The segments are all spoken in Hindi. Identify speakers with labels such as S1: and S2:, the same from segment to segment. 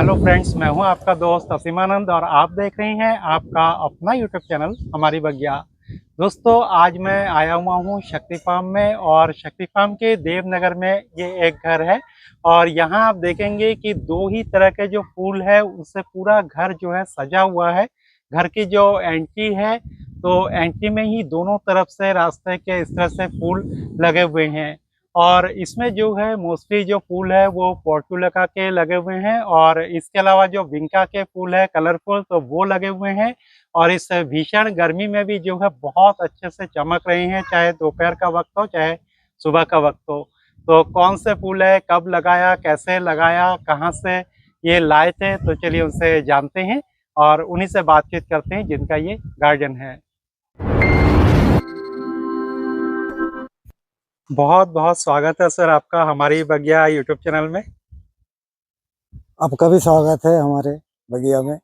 S1: हेलो फ्रेंड्स, मैं हूं आपका दोस्त असीमानंद और आप देख रहे हैं आपका अपना यूट्यूब चैनल हमारी बगिया। दोस्तों, आज मैं आया हुआ हूं शक्ति फार्म में और शक्ति फार्म के देवनगर में ये एक घर है। और यहां आप देखेंगे कि दो ही तरह के जो फूल है उससे पूरा घर जो है सजा हुआ है। घर की जो एंट्री है तो एंट्री में ही दोनों तरफ से रास्ते के इस तरह से फूल लगे हुए हैं। और इसमें जो है मोस्टली जो फूल है वो पोर्टुलका के लगे हुए हैं और इसके अलावा जो विंका के फूल है कलरफुल तो वो लगे हुए हैं। और इस भीषण गर्मी में भी जो है बहुत अच्छे से चमक रहे हैं, चाहे दोपहर का वक्त हो चाहे सुबह का वक्त हो। तो कौन से फूल है, कब लगाया, कैसे लगाया, कहाँ से ये लाए थे, तो चलिए उनसे जानते हैं और उन्हीं से बातचीत करते हैं जिनका ये गार्डन है। बहुत बहुत स्वागत है सर आपका हमारी बगिया यूट्यूब चैनल में।
S2: आपका भी स्वागत है हमारे बगिया में।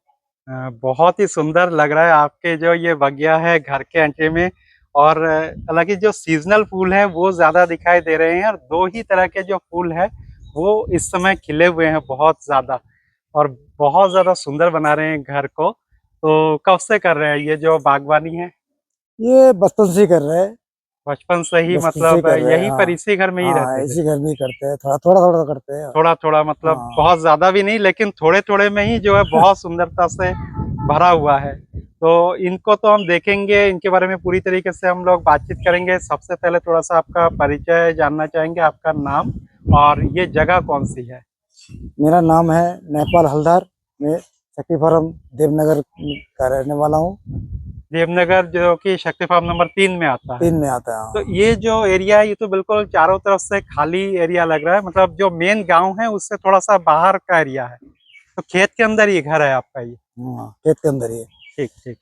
S1: बहुत ही सुंदर लग रहा है आपके जो ये बगिया है घर के एंट्री में। और हालांकि जो सीजनल फूल है वो ज़्यादा दिखाई दे रहे हैं और दो ही तरह के जो फूल है वो इस समय खिले हुए हैं बहुत ज़्यादा। और बहुत ज़्यादा सुंदर बना रहे हैं घर को। तो कब से कर रहे हैं ये जो बागवानी है?
S2: ये बचपन से ही कर रहे हैं।
S1: बचपन से ही
S2: बचपन से ही
S1: मतलब
S2: कर रहे हैं,
S1: यहीं पर
S2: हाँ।
S1: इसी घर में ही
S2: हाँ,
S1: रहते थे?
S2: इसी घर में ही करते हैं, थोड़ा थोड़ा थोड़ा करते हैं।
S1: थोड़ा थोड़ा मतलब
S2: हाँ।
S1: बहुत ज्यादा भी नहीं, लेकिन थोड़े थोड़े में ही जो है बहुत सुंदरता से भरा हुआ है। तो इनको तो हम देखेंगे, इनके बारे में पूरी तरीके से हम लोग बातचीत करेंगे। सबसे पहले थोड़ा सा आपका परिचय जानना चाहेंगे, आपका नाम और ये जगह कौन सी है?
S2: मेरा नाम है नेपाल हलदार। मैं शक्ति फार्म देवनगर का रहने वाला हूँ।
S1: देवनगर जो कि शक्ति फार्म नंबर 3 में आता है।
S2: 3 में आता है,
S1: तो
S2: हाँ।
S1: ये जो एरिया है ये तो बिल्कुल चारों तरफ से खाली एरिया लग रहा है, मतलब जो मेन गांव है उससे थोड़ा सा बाहर का एरिया है। तो खेत के अंदर ये घर है आपका ये?
S2: हाँ, खेत के अंदर ही है।
S1: ठीक ठीक।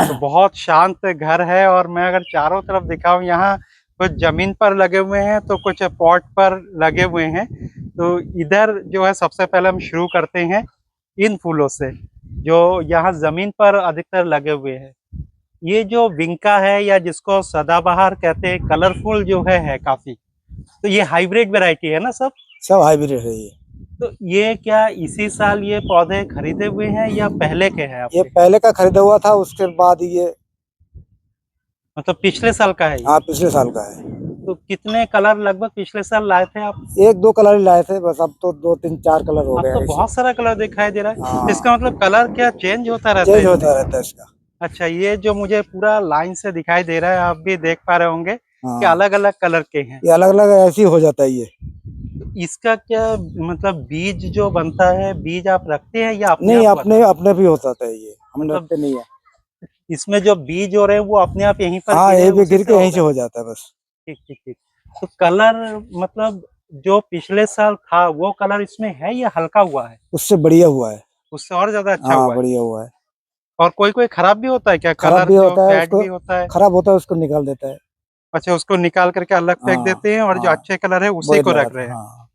S1: तो बहुत शांत घर है। और मैं अगर चारों तरफ दिखाऊं, यहाँ कुछ जमीन पर लगे हुए हैं तो कुछ पॉट पर लगे हुए हैं। तो इधर जो है सबसे पहले हम शुरू करते हैं इन फूलों से जो यहाँ जमीन पर अधिकतर लगे हुए हैं। ये जो विंका है या जिसको सदाबहार कहते हैं, कलरफुल जो है काफी। तो ये हाइब्रिड वैरायटी है ना सब?
S2: सब हाइब्रिड है ये।
S1: तो ये क्या इसी साल ये पौधे खरीदे हुए हैं या पहले के हैं
S2: ये
S1: आपके?
S2: पहले का खरीदा हुआ था, उसके बाद ये।
S1: मतलब पिछले साल का है ये?
S2: हाँ, पिछले साल का है।
S1: तो कितने कलर लगभग पिछले साल लाए थे आप?
S2: 1-2 कलर ही लाए थे बस, अब तो 2-3-4 कलर हो
S1: अब
S2: गए
S1: तो
S2: ऐसे।
S1: बहुत सारा कलर दिखाई दे रहा है। तो
S2: हाँ,
S1: इसका मतलब कलर क्या चेंज होता रहता है
S2: चेंज
S1: इसमें?
S2: होता रहता है इसका।
S1: अच्छा, ये जो मुझे पूरा लाइन से दिखाई दे रहा है, आप भी देख पा रहे होंगे कि
S2: हाँ,
S1: अलग अलग कलर के हैं।
S2: ये अलग अलग ऐसे ही हो जाता है ये।
S1: तो इसका क्या मतलब बीज जो बनता है, बीज आप रखते हैं या अपने
S2: नहीं,
S1: आप
S2: अपने
S1: होता है?
S2: अपने भी होता था ये, हम
S1: मतलब
S2: रखते नहीं है।
S1: इसमें जो बीज हो रहे हैं वो अपने आप यहीं पर
S2: हाँ,
S1: गिरे
S2: यही पे
S1: उसी
S2: गिर
S1: से
S2: के
S1: हो
S2: यहीं से
S1: गए?
S2: हो जाता है बस।
S1: ठीक ठीक ठीक। तो कलर मतलब जो पिछले साल था वो कलर इसमें है या हल्का हुआ है?
S2: उससे बढ़िया हुआ है।
S1: उससे और ज्यादा अच्छा
S2: हाँ,
S1: हुआ है?
S2: बढ़िया हुआ है।
S1: और कोई कोई खराब भी होता है क्या,
S2: खराब
S1: कलर
S2: भी
S1: जो
S2: होता है
S1: फेड
S2: उसको,
S1: भी होता है?
S2: खराब होता है उसको निकाल देता है।
S1: अच्छा, उसको निकाल करके अलग फेंक
S2: हाँ।
S1: देते हैं और जो
S2: हाँ,
S1: अच्छे कलर है उसी
S2: वही
S1: को रख
S2: लगाते
S1: रहे
S2: हैं,
S1: हैं।
S2: हाँ।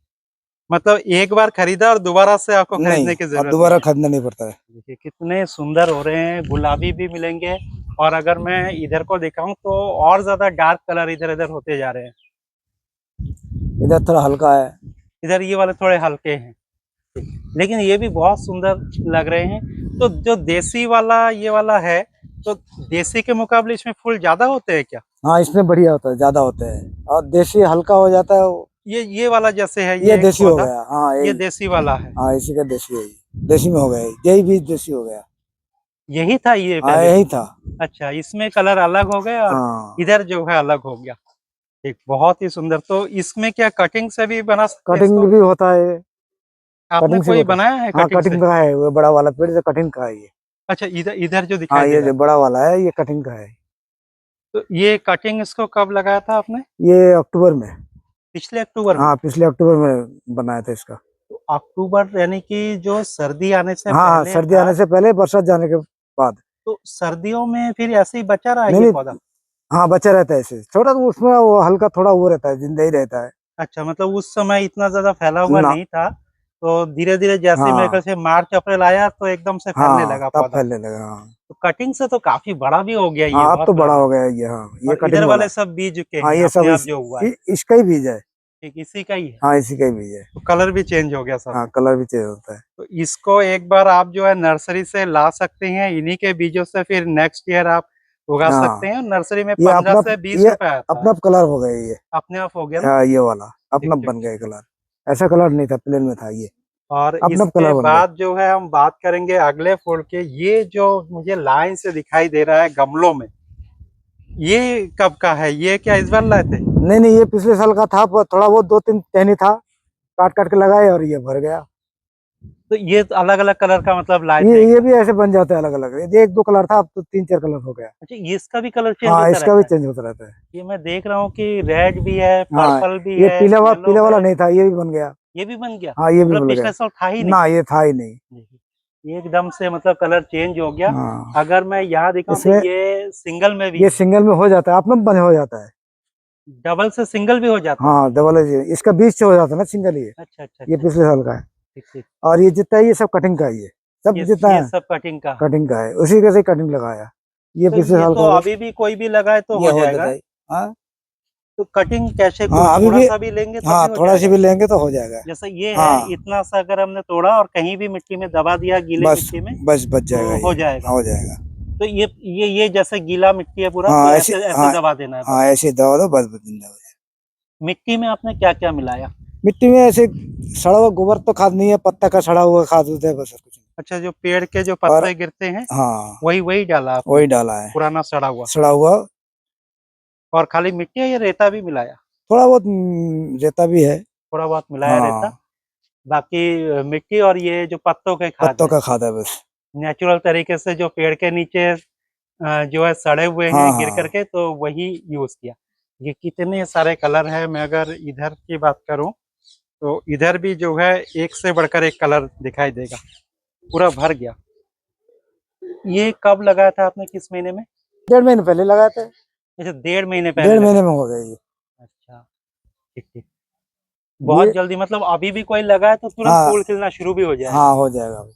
S1: मतलब एक बार खरीदा और दोबारा से आपको
S2: नहीं,
S1: खरीदने की
S2: अब
S1: जरूरत नहीं
S2: दोबारा
S1: है।
S2: खरीदना नहीं पड़ता है।
S1: देखिए कितने सुंदर हो रहे हैं, गुलाबी भी मिलेंगे। और अगर मैं इधर को दिखाऊं तो और ज्यादा डार्क कलर इधर इधर होते जा रहे हैं।
S2: इधर थोड़ा हल्का है।
S1: इधर ये वाले थोड़े हल्के हैं, लेकिन ये भी बहुत सुंदर लग रहे हैं। तो जो देसी वाला ये वाला है, तो देसी के मुकाबले इसमें फूल ज्यादा होते हैं क्या?
S2: हाँ, इसमें बढ़िया होता है, ज्यादा होते हैं। और देसी हल्का हो जाता है
S1: ये वाला जैसे है
S2: ये
S1: ये
S2: देसी हो
S1: पौधा,
S2: गया। हाँ,
S1: ये
S2: यही।
S1: देसी वाला है?
S2: हाँ, इसी का देसी है ये। देसी में हो गया यही बीज, देसी हो गया।
S1: यही था ये
S2: हाँ,
S1: पहले?
S2: यही था।
S1: अच्छा, इसमें कलर अलग हो गया और
S2: हाँ,
S1: इधर जो है अलग हो गया। एक बहुत ही सुंदर। तो इसमें क्या कटिंग से भी बना सकते हैं
S2: कटिंग
S1: इसको?
S2: भी होता है।
S1: आपने
S2: कटिंग से भी
S1: कोई
S2: होता
S1: बनाया है
S2: है। हाँ,
S1: कटिंग से?
S2: कटिंग का है, वो बड़ा वाला पेड़ से कटिंग का है ये।
S1: अच्छा, इधर इधर जो
S2: हाँ,
S1: दिखाई दे
S2: ये
S1: रहा
S2: जो
S1: है,
S2: बड़ा वाला है ये कटिंग का है।
S1: तो ये कटिंग इसको कब लगाया था आपने?
S2: ये अक्टूबर में।
S1: पिछले अक्टूबर में?
S2: हाँ, पिछले अक्टूबर में बनाया था इसका।
S1: तो अक्टूबर यानी कि जो सर्दी आने से
S2: हाँ, हाँ,
S1: पहले
S2: सर्दी
S1: था।
S2: आने से पहले, बरसात जाने के बाद।
S1: तो सर्दियों में फिर ऐसे ही बचा रहा है
S2: नहीं
S1: ये
S2: नहीं।
S1: पौधा?
S2: हाँ, बचा रहता है ऐसे, छोटा तो उसमें वो हल्का थोड़ा वो रहता है, जिंदा ही रहता है।
S1: अच्छा, मतलब उस समय इतना ज्यादा फैला हुआ
S2: ना।
S1: नहीं था। तो धीरे धीरे जैसे मेरे ख्याल
S2: हाँ।
S1: से मार्च अप्रैल आया तो एकदम से फैलने
S2: हाँ,
S1: लगा
S2: तब
S1: पौधा।
S2: फैलने लगा, हाँ।
S1: तो कटिंग से तो काफी बड़ा भी हो गया, ये
S2: हाँ, अब
S1: बहुत
S2: तो बड़ा
S1: बड़ा।
S2: हो गया ये, हाँ, ये
S1: और इधर
S2: कटिंग वाला।
S1: वाले सब बीज चुके
S2: हाँ,
S1: हैं
S2: ये सब
S1: अपने आप जो हुआ है?
S2: इसका ही बीज है।
S1: ठीक, इसी का ही है।
S2: हाँ इसी का ही बीज है।
S1: तो कलर भी चेंज हो गया सब।
S2: हाँ कलर भी चेंज होता है।
S1: तो इसको एक बार आप जो है नर्सरी से ला सकते हैं, इन्हीं के बीजों से फिर नेक्स्ट ईयर आप उगा सकते
S2: हाँ
S1: हैं। नर्सरी में
S2: ये
S1: 15
S2: अपना,
S1: से 20
S2: ये
S1: रुपए आता
S2: अपना
S1: है।
S2: कलर हो गया ये।
S1: अपने आप हो गया ना।
S2: हाँ ये वाला
S1: ठीक
S2: अपना
S1: ठीक
S2: बन
S1: ठीक।
S2: गया कलर, ऐसा कलर नहीं था, प्लेन में था ये,
S1: और
S2: अपना
S1: इसके
S2: कलर बन गया।
S1: बाद जो है हम बात करेंगे अगले फूल के। ये जो मुझे लाइन से दिखाई दे रहा है गमलों में, ये कब का है? ये क्या इस बार लाए थे?
S2: नहीं नहीं, ये पिछले साल का था, थोड़ा बहुत 2-3 टहनी था, काट काट के लगाए और ये भर गया।
S1: तो ये अलग अलग कलर का मतलब लाए
S2: ये
S1: थे
S2: ये
S1: क्या?
S2: भी ऐसे बन जाते हैं अलग अलग, ये 1-2 कलर था, अब तो 3-4 कलर हो गया।
S1: अच्छा, ये इसका भी कलर चेंज
S2: हाँ
S1: होता
S2: इसका भी
S1: रहता है?
S2: चेंज होता रहता है।
S1: ये मैं देख रहा हूँ कि रेड भी है,
S2: हाँ
S1: पर्पल भी
S2: ये
S1: है, येलो
S2: पीला वाला
S1: है।
S2: नहीं था, ये भी बन गया।
S1: ये भी बन गया?
S2: हाँ ये भी
S1: मतलब
S2: बन
S1: पिछले
S2: गया।
S1: साल था ही नहीं।
S2: ना ये था ही नहीं।
S1: देखिए, एकदम से मतलब कलर चेंज हो गया।
S2: हाँ
S1: अगर मैं यहाँ दिखाऊं तो
S2: इसमें
S1: ये सिंगल में भी
S2: ये
S1: है।
S2: सिंगल में हो जाता है, अपना बंद हो जाता है।
S1: डबल से सिंगल भी हो जाता है?
S2: हाँ डबल है, इसका बीच से हो जाता है ना सिंगल, ये
S1: अच्छा अच्छा
S2: ये
S1: अच्छा।
S2: पिछले साल का है।
S1: ठीक ठीक।
S2: और ये जितना है ये सब कटिंग का ही है, सब जितना
S1: ये
S2: है
S1: सब कटिंग का।
S2: कटिंग का है, उसी के से कटिंग लगाया। ये
S1: तो
S2: पिछले
S1: ये
S2: साल का
S1: तो
S2: हो
S1: अभी भी कोई भी लगाए तो
S2: गया,
S1: हो
S2: ये हो जाता
S1: जाएगा।
S2: है। हाँ
S1: तो कटिंग कैसे,
S2: हाँ अभी
S1: थोड़ा
S2: भी,
S1: सा भी लेंगे तब
S2: हाँ
S1: भी हो
S2: थोड़ा सी
S1: जाएगा?
S2: भी लेंगे तो हो जाएगा।
S1: जैसे ये है,
S2: हाँ
S1: इतना सा अगर हमने तोड़ा और कहीं भी मिट्टी में दबा दिया, गीले
S2: बस
S1: मिट्टी में,
S2: बस बच जाएगा,
S1: तो हो
S2: ये
S1: जाएगा।
S2: हो जाएगा।
S1: तो ये जैसे गीला मिट्टी है पूरा, तो
S2: हाँ ऐसे,
S1: ऐसे ऐसे
S2: हाँ
S1: दबा देना है बस।
S2: हाँ ऐसे दबा दो बस, बच जिंदा हो जाएगा।
S1: मिट्टी में आपने क्या क्या मिलाया?
S2: मिट्टी में ऐसे सड़ा हुआ गोबर तो खाद नहीं है, पत्ता का सड़ा हुआ खाद होता है बस, और कुछ नहीं।
S1: अच्छा, जो पेड़ के जो
S2: और
S1: पत्ते गिरते हैं,
S2: हाँ
S1: वही वही डाला आपने?
S2: वही डाला है,
S1: पुराना सड़ा हुआ?
S2: सड़ा हुआ।
S1: और खाली मिट्टी है या रेता भी मिलाया?
S2: थोड़ा बहुत रेता भी है।
S1: थोड़ा बहुत मिलाया रेता।
S2: हाँ
S1: बाकी मिट्टी और ये जो पत्तों के खाद
S2: पत्तों
S1: है,
S2: का खाद है बस।
S1: नेचुरल तरीके से जो पेड़ के नीचे जो है सड़े हुए
S2: हाँ
S1: हैं गिर
S2: हाँ
S1: करके, तो वही यूज किया। ये कितने सारे कलर है। मैं अगर इधर की बात करूं तो इधर भी जो है एक से बढ़कर एक कलर दिखाई देगा, पूरा भर गया। ये कब लगाया था आपने, किस महीने में?
S2: 1.5 महीने पहले लगाए थे।
S1: अच्छा, 1.5 महीने पहले
S2: 1.5 महीने
S1: लगाया।
S2: में हो गया ये।
S1: अच्छा, ठीक ठीक।
S2: ये
S1: बहुत जल्दी, मतलब अभी भी कोई लगाए तो तुरंत
S2: हाँ
S1: फूल खिलना शुरू भी हो जाएगा।
S2: हाँ हो जाएगा।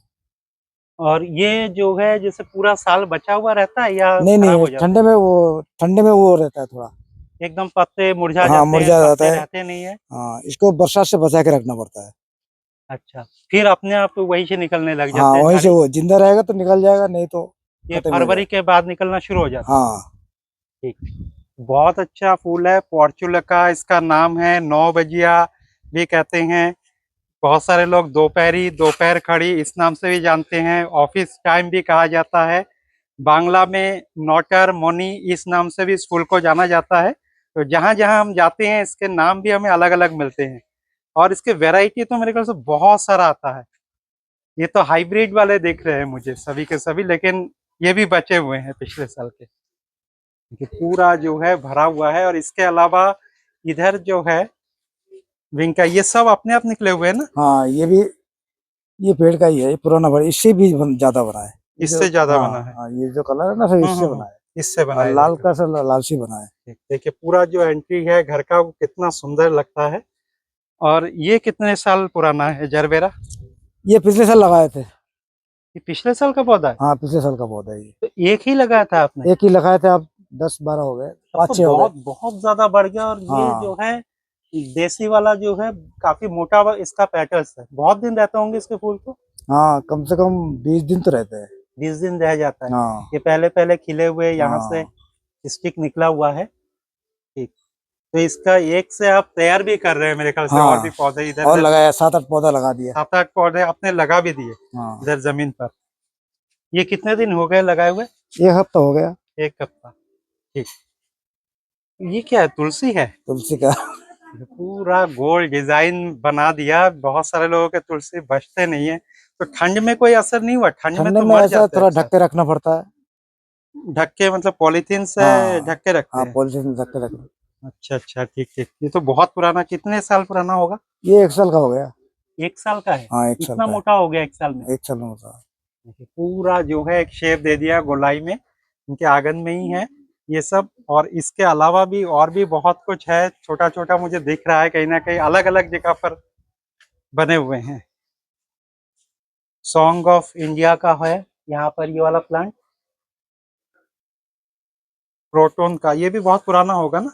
S1: और ये जो है जैसे पूरा साल बचा हुआ रहता है या
S2: नहीं
S1: खराब
S2: नहीं,
S1: हो जाते हैं?
S2: ठंडे में वो रहता है थोड़ा।
S1: एकदम पत्ते मुरझा
S2: हाँ
S1: जाते हैं,
S2: मुरझा जाता
S1: पत्ते
S2: है।
S1: रहते नहीं है?
S2: हाँ इसको बरसात से बचा के रखना पड़ता है।
S1: अच्छा, फिर अपने आप वहीं से निकलने लग
S2: हाँ
S1: जाते हैं
S2: वहीं से
S1: झाड़ी?
S2: वो जिंदा रहेगा तो निकल जाएगा, नहीं तो
S1: ये
S2: खत्म हो
S1: फरवरी
S2: जाएगा।
S1: के बाद निकलना शुरू हो जाता है?
S2: हाँ
S1: ठीक। बहुत अच्छा फूल है, पॉर्चुला का इसका नाम है, 9 बजिया भी कहते हैं। बहुत सारे लोग दोपहरी, दोपहर खड़ी इस नाम से भी जानते हैं। ऑफिस टाइम भी कहा जाता है। बांग्ला में नोटर मोनी इस नाम से भी इस फूल को जाना जाता है। तो जहाँ जहाँ हम जाते हैं इसके नाम भी हमें अलग अलग मिलते हैं। और इसके वैरायटी तो मेरे ख्याल से बहुत सारा आता है। ये तो हाइब्रिड वाले दिख रहे हैं मुझे सभी के सभी, लेकिन ये भी बचे हुए हैं पिछले साल के। ये पूरा जो है भरा हुआ है। और इसके अलावा इधर जो है विंका, ये सब अपने आप निकले हुए हैं ना?
S2: हाँ ये पेड़ का ही है, ये पुराना बड़ा, इससे भी ज्यादा बना है ये जो।
S1: इससे ज्यादा
S2: हाँ
S1: बना है?
S2: हाँ ये जो कलर है ना सर, इससे बना है।
S1: इससे
S2: और
S1: बनाया
S2: लाल
S1: जाएगा।
S2: का सर लाल से बना है।
S1: देखिए पूरा जो एंट्री है घर का, वो कितना सुंदर लगता है। और ये कितने साल पुराना है जरबेरा?
S2: ये पिछले साल लगाए थे।
S1: ये पिछले साल का पौधा है?
S2: हाँ पिछले साल का पौधा है ये।
S1: तो एक ही लगाया था आपने?
S2: एक ही लगाए थे, अब 10-12 हो गए,
S1: तब तो
S2: 5-6 हो गए।
S1: बहुत बहुत ज्यादा बढ़ गया। और ये
S2: हाँ
S1: जो है देसी वाला जो है काफी मोटा इसका पैटर्न है। बहुत दिन रहते होंगे इसके फूल तो?
S2: हाँ कम से कम 20 दिन तो रहते हैं।
S1: 20 दिन रह जाता है।
S2: हाँ
S1: ये पहले पहले खिले हुए यहाँ से
S2: हाँ
S1: स्टिक निकला हुआ है। ठीक। तो इसका एक से आप तैयार भी कर रहे हैं मेरे ख्याल से, और भी
S2: हाँ
S1: पौधे इधर
S2: और
S1: उधर
S2: लगाया, 7-8 पौधा लगा दिया।
S1: 7-8 पौधे आपने लगा भी दिए
S2: हाँ
S1: इधर जमीन पर। ये कितने दिन हो गए लगाए हुए?
S2: 1 हफ्ता हो गया।
S1: 1 हफ्ता। ठीक। ये क्या है, तुलसी है?
S2: तुलसी का।
S1: पूरा गोल डिजाइन बना दिया। बहुत सारे लोगों के तुलसी बचते नहीं है। तो ठंड में कोई असर नहीं हुआ? ठंड में
S2: ठंडे
S1: तो
S2: में
S1: मर
S2: ऐसा
S1: जाते हैं
S2: थोड़ा
S1: अक्सर।
S2: ढक के रखना पड़ता है।
S1: ढक के मतलब पॉलीथीन से
S2: हाँ
S1: ढक के रखते
S2: हाँ
S1: हैं?
S2: पॉलिथीन में ढक के रखना।
S1: अच्छा अच्छा, ठीक ठीक। ये तो बहुत पुराना, कितने साल पुराना होगा?
S2: ये 1 साल का हो गया।
S1: 1 साल का है?
S2: हाँ 1 साल
S1: इतना
S2: का है।
S1: मोटा हो गया 1 साल में?
S2: 1 साल में होता है।
S1: देखिए, पूरा जो है एक शेप दे दिया गोलाई में। इनके आंगन में ही है ये सब। और इसके अलावा भी और भी बहुत कुछ है, छोटा छोटा मुझे दिख रहा है, कहीं ना कहीं अलग अलग जगह पर बने हुए हैं। सॉन्ग ऑफ इंडिया का है यहाँ पर ये वाला प्लांट। प्रोटोन का ये भी बहुत पुराना होगा ना?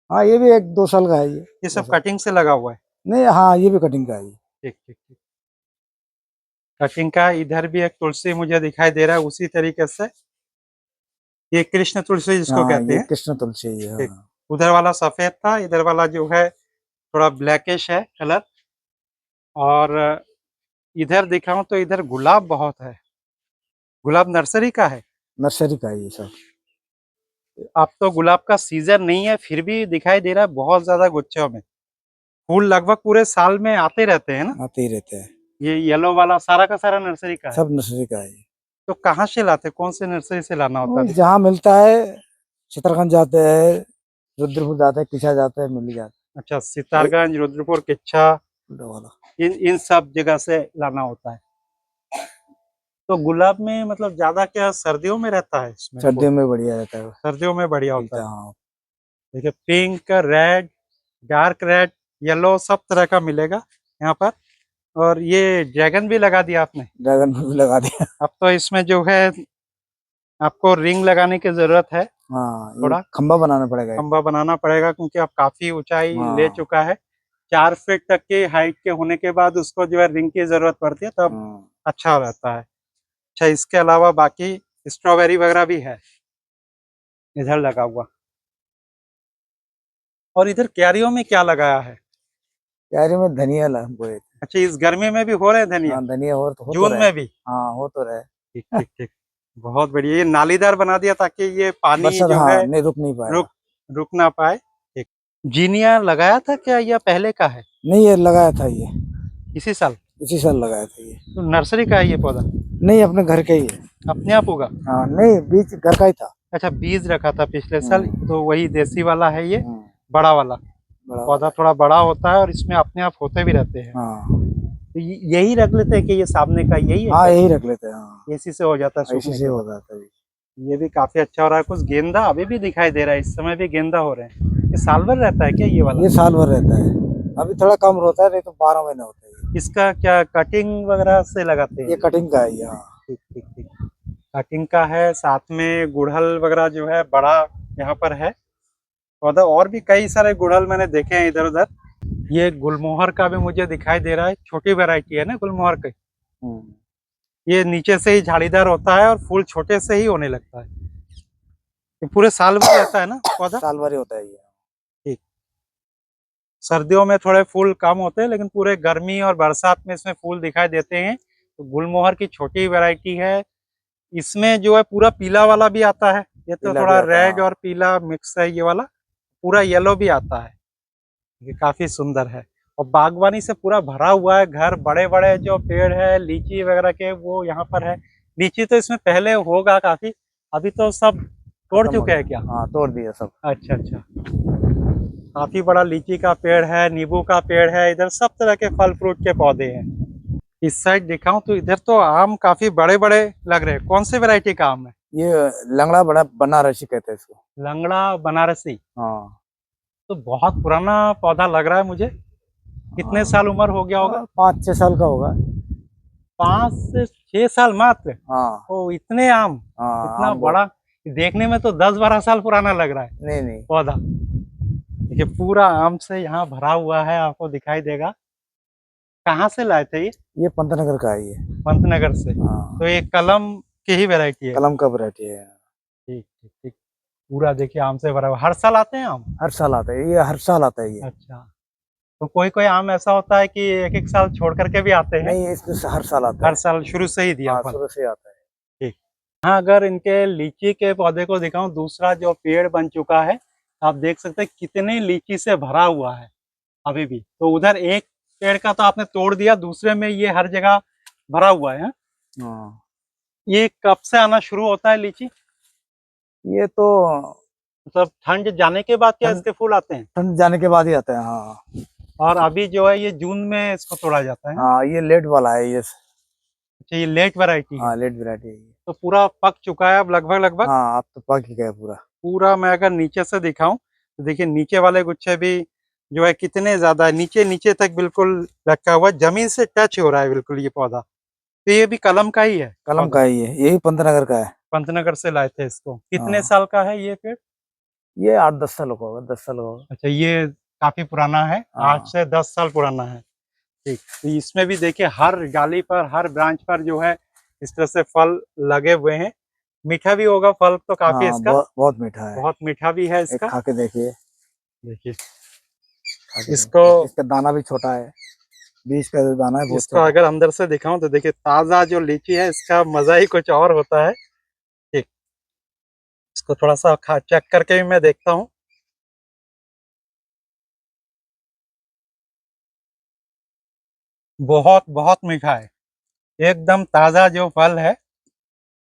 S2: हाँ ये भी 1-2 साल का है ये।
S1: ये सब
S2: 2 साल।
S1: कटिंग से लगा हुआ है?
S2: नहीं हाँ ये भी कटिंग का है ये।
S1: ठीक ठीक ठीक। कटिंग का इधर भी एक तुलसी मुझे दिखाई दे रहा है उसी तरीके से। ये कृष्ण तुलसी जिसको
S2: हाँ
S1: कहते
S2: ये
S1: हैं।
S2: कृष्ण तुलसी है
S1: ठीक।
S2: हाँ।
S1: उधर वाला सफेद था, इधर वाला जो है थोड़ा ब्लैकिश है कलर। और इधर दिखाऊं तो इधर गुलाब बहुत है। गुलाब नर्सरी का है?
S2: नर्सरी का है ये सब।
S1: अब तो गुलाब का सीजन नहीं है फिर भी दिखाई दे रहा है बहुत ज्यादा गुच्छों में। फूल लगभग पूरे साल में आते रहते हैं ना?
S2: आते ही रहते हैं।
S1: ये येलो वाला सारा का सारा नर्सरी का है?
S2: सब नर्सरी का है ये।
S1: तो कहाँ से लाते, कौन से नर्सरी से लाना होता
S2: वो
S1: है?
S2: जहाँ मिलता है, चित्रगंज जाते हैं, रुद्रपुर जाते हैं, किसा जाते हैं, मिल जाते
S1: अच्छा, सितारगंज, रुद्रपुर, किच्छा,
S2: हैं वाला।
S1: इन सब जगह से लाना होता है। तो गुलाब में मतलब ज्यादा क्या सर्दियों में रहता है इसमें फूल?
S2: सर्दियों में बढ़िया रहता है।
S1: सर्दियों में बढ़िया होता
S2: खिलता
S1: है।
S2: है हाँ।
S1: देखिए pink, red, dark red, yellow सब तरह का मिलेगा यहाँ पर। और ये ड्रैगन भी लगा दिया आपने?
S2: ड्रैगन फ्रूट भी लगा दिया।
S1: अब तो इसमें जो है आपको रिंग लगाने की जरूरत है।
S2: हाँ ये
S1: थोड़ा
S2: खंबा बनाना पड़ेगा एक।
S1: खंबा बनाना पड़ेगा क्योंकि अब काफी ऊंचाई ले
S2: हाँ
S1: चुका है। 4 फीट तक की हाइट के होने के बाद उसको जो है रिंग की जरूरत पड़ती है तब
S2: हाँ।
S1: अच्छा रहता है। अच्छा, इसके अलावा बाकी स्ट्रॉबेरी वगैरह भी है इधर लगा हुआ। और इधर क्यारियों में क्या लगाया है?
S2: क्यारी में धनिया बोए थे।
S1: अच्छा, इस गर्मी में भी हो रहे हैं धनिया?
S2: हाँ धनिया हो तो
S1: जून
S2: रहा है।
S1: में भी?
S2: हाँ हो तो रहा है।
S1: ठीक ठीक ठीक। बहुत बढ़िया, ये नालीदार बना दिया ताकि ये पानी
S2: बरसात
S1: जो है
S2: हाँ नहीं रुक नहीं
S1: रुक
S2: पाएगा।
S1: रुक ना पाए। ठीक। जीनिया लगाया था क्या या पहले का है?
S2: नहीं ये लगाया था ये,
S1: इसी साल?
S2: इसी साल लगाया था ये।
S1: तो नर्सरी का है ये पौधा?
S2: नहीं अपने घर का ही है।
S1: अपने आप होगा?
S2: हाँ नहीं बीज घर का ही था।
S1: अच्छा, बीज रखा था पिछले साल,
S2: हम्म,
S1: तो वही देसी वाला है ये?
S2: हम्म,
S1: बड़ा वाला?
S2: बड़ा
S1: पौधा
S2: वाला
S1: थोड़ा बड़ा होता है और इसमें अपने आप होते भी रहते हैं।
S2: है। हाँ
S1: तो यही रख लेते हैं कि ये सामने का यही है
S2: हाँ
S1: क्या?
S2: यही रख लेते हैं हाँ।
S1: इसी से हो जाता है
S2: इसी
S1: सूखने
S2: से
S1: के
S2: हो
S1: बाद?
S2: जाता है।
S1: ये भी काफी अच्छा हो रहा है। कुछ गेंदा अभी भी दिखाई दे रहा है, इस समय भी गेंदा हो रहे हैं। ये साल भर रहता है क्या ये वाला?
S2: ये साल भर रहता है। अभी थोड़ा कम होता है, नहीं तो 12 महीने होता है
S1: इसका क्या कटिंग वगैरह से लगाते
S2: ये
S1: हैं?
S2: कटिंग का है ये हाँ।
S1: ठीक ठीक ठीक। कटिंग का है, साथ में गुड़हल वगैरह जो है बड़ा यहाँ पर है पौधा। और भी कई सारे गुड़हल मैंने देखे हैं इधर उधर। ये गुलमोहर का भी मुझे दिखाई दे रहा है, छोटी वैरायटी है ना गुलमोहर की।
S2: हम्म,
S1: ये नीचे से ही झाड़ीदार होता है और फूल छोटे से ही होने लगता है। ये पूरे साल भर रहता है ना पौधा?
S2: साल भर ही होता है ये।
S1: ठीक। सर्दियों में थोड़े फूल कम होते हैं लेकिन पूरे गर्मी और बरसात में इसमें फूल दिखाई देते हैं। तो गुलमोहर की छोटी वैरायटी है। इसमें जो है पूरा पीला वाला भी आता है, ये तो
S2: पीला भी
S1: थोड़ा
S2: आता है
S1: रेड
S2: हाँ।
S1: और पीला मिक्स है ये वाला। पूरा येलो भी आता है। ये काफी सुंदर है। और बागवानी से पूरा भरा हुआ है घर, बड़े बड़े जो पेड़ है लीची वगैरह के वो यहाँ पर है। लीची तो इसमें पहले होगा काफी, अभी तो सब तोड़
S2: खत्म हो
S1: चुके हैं
S2: गया
S1: क्या?
S2: हाँ, तोड़ दिया सब।
S1: अच्छा अच्छा। काफी बड़ा लीची का पेड़ है, नींबू का पेड़ है, इधर सब तरह के फल फ्रूट के पौधे हैं। इस साइड दिखाऊं तो इधर तो आम काफी बड़े बड़े लग रहे हैं। कौन से वैरायटी का आम है?
S2: ये लंगड़ा बड़ा बनारसी कहते हैं इसको।
S1: लंगड़ा बनारसी?
S2: हाँ
S1: तो बहुत पुराना पौधा लग रहा है मुझे। कितने साल उम्र हो गया होगा?
S2: 5-6 साल का होगा।
S1: 5 से 6 साल मात्र?
S2: हाँ
S1: ओ इतने आम!
S2: हाँ
S1: इतना
S2: आम बहुत।
S1: बड़ा! देखने में तो 10-12 साल पुराना लग रहा है
S2: नहीं नहीं
S1: पौधा। देखिए पूरा आम से यहाँ भरा हुआ है, आपको दिखाई देगा। कहाँ से लाए थे ये?
S2: ये पंतनगर का है ये।
S1: पंतनगर से?
S2: हाँ
S1: तो ये कलम की ही वैरायटी है?
S2: कलम का वैरायटी है।
S1: ठीक ठीक ठीक। पूरा देखिए आम से भरा हुआ। हर साल आते हैं आम?
S2: हर साल आता है ये, हर साल आता है ये।
S1: अच्छा। तो कोई कोई आम ऐसा होता है कि एक एक साल छोड़ करके भी आते हैं?
S2: नहीं इसमें से हर साल आता
S1: हर
S2: है।
S1: साल शुरू से ही दिया
S2: हाँ
S1: फल?
S2: शुरू से आता है।
S1: ठीक। हाँ, अगर इनके लीची के पौधे को दिखाऊं, दूसरा जो पेड़ बन चुका है, आप देख सकते हैं कितने लीची से भरा हुआ है अभी भी। तो उधर एक पेड़ का तो आपने तोड़ दिया, दूसरे में ये हर जगह भरा हुआ है। हाँ?
S2: हाँ
S1: ये कब से आना शुरू होता है लीची?
S2: ये तो
S1: मतलब ठंड जाने के बाद क्या
S2: ठंड
S1: इसके फूल आते हैं?
S2: ठंड जाने के बाद ही आता है हाँ।
S1: और अभी जो है ये जून में इसको तोड़ा जाता है? हाँ?
S2: हाँ ये लेट वाला है ये।
S1: अच्छा, ये लेट वैरायटी है?
S2: हाँ लेट वैरायटी है ये।
S1: तो पूरा पक चुका है अब लगभग लगभग?
S2: हाँ अब तो पक ही गया पूरा।
S1: पूरा मैं अगर नीचे से दिखाऊं तो देखिए नीचे वाले गुच्छे भी जो है कितने ज्यादा नीचे नीचे तक बिल्कुल रखा हुआ है, जमीन से टच हो रहा है बिल्कुल ये पौधा। तो ये भी कलम का ही है
S2: कलम
S1: पौधा?
S2: का ही है, यही पंतनगर का है।
S1: पंतनगर से लाए थे इसको। कितने
S2: हाँ
S1: साल का है ये पेड़?
S2: ये 8-10 साल होगा, 10 साल होगा।
S1: अच्छा, ये काफी पुराना है,
S2: हाँ।
S1: 8 से 10 साल पुराना है। ठीक, तो इसमें भी देखिए हर डाली पर, हर ब्रांच पर जो है इस तरह से फल लगे हुए हैं। मीठा भी होगा फल तो काफी
S2: हाँ,
S1: इसका,
S2: बहुत मीठा है।
S1: बहुत मीठा भी है
S2: एक
S1: इसका।
S2: खा के देखिए,
S1: देखिए इसको,
S2: देखिए। इसका दाना भी छोटा है, बीज का जो दाना है बहुत
S1: इसको
S2: छोटा
S1: अगर अंदर से दिखाऊं तो देखिए ताजा जो लीची है इसका मजा ही कुछ और होता है। ठीक, इसको थोड़ा सा खा चेक करके भी मैं देखता हूँ। बहुत बहुत मीठा है, एकदम ताजा जो फल है,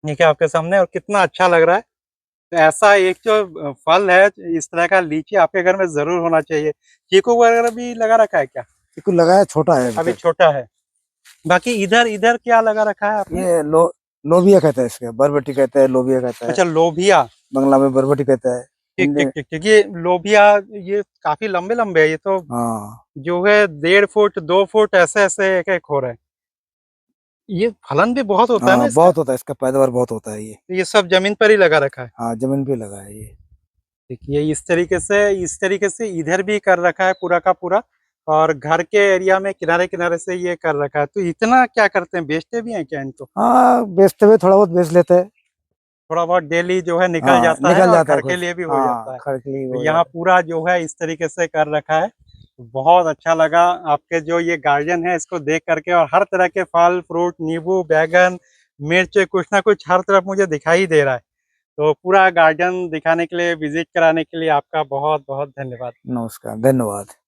S1: देखिए आपके सामने, और कितना अच्छा लग रहा है। तो ऐसा एक जो फल है, इस तरह का लीची आपके घर में जरूर होना चाहिए। चीकू वगैरह भी लगा रखा है क्या?
S2: है। इसको लगाया छोटा है
S1: अभी
S2: अभी तक।
S1: छोटा है। बाकी इधर इधर क्या लगा रखा है आपने?
S2: ये लोबिया कहता है, इसका बरबटी कहता है, लोबिया कहता है,
S1: अच्छा, लोबिया।
S2: बंगला में बरबटी कहता है,
S1: ठीक
S2: हिंदी।
S1: ठीक ठीक ठीक, ये लोबिया, ये काफी लंबे लंबे है, ये तो
S2: हाँ
S1: जो है 1.5 फुट 2 फुट ऐसे ऐसे एक एक हो रहे हैं। ये फलन भी बहुत होता है ना
S2: हाँ,
S1: इसका?
S2: बहुत होता है इसका, पैदावार बहुत होता है ये।
S1: तो ये सब जमीन पर ही लगा रखा है।
S2: हाँ, जमीन पे लगा है ये।
S1: देखिए इस तरीके से इधर भी कर रखा है पूरा का पूरा, और घर के एरिया में किनारे किनारे से ये कर रखा है। तो इतना क्या करते हैं, बेचते भी हैं क्या इनको?
S2: हाँ, बेचते हुए थोड़ा बहुत बेच लेते हैं।
S1: थोड़ा बहुत डेली जो है निकल
S2: हाँ,
S1: जाता है
S2: निकल
S1: और
S2: जाता है
S1: घर के
S2: कुछ।
S1: लिए भी हो जाता
S2: हाँ,
S1: है।
S2: खर्च के लिए
S1: तो
S2: हो
S1: यहाँ
S2: जाता
S1: पूरा जो है इस तरीके से कर रखा है। बहुत अच्छा लगा आपके जो ये गार्डन है इसको देख करके, और हर तरह के फल फ्रूट, नींबू, बैगन, मिर्च, कुछ ना कुछ हर तरफ मुझे दिखाई दे रहा है। तो पूरा गार्डन दिखाने के लिए, विजिट कराने के लिए आपका बहुत बहुत धन्यवाद।
S2: है। नमस्कार, धन्यवाद।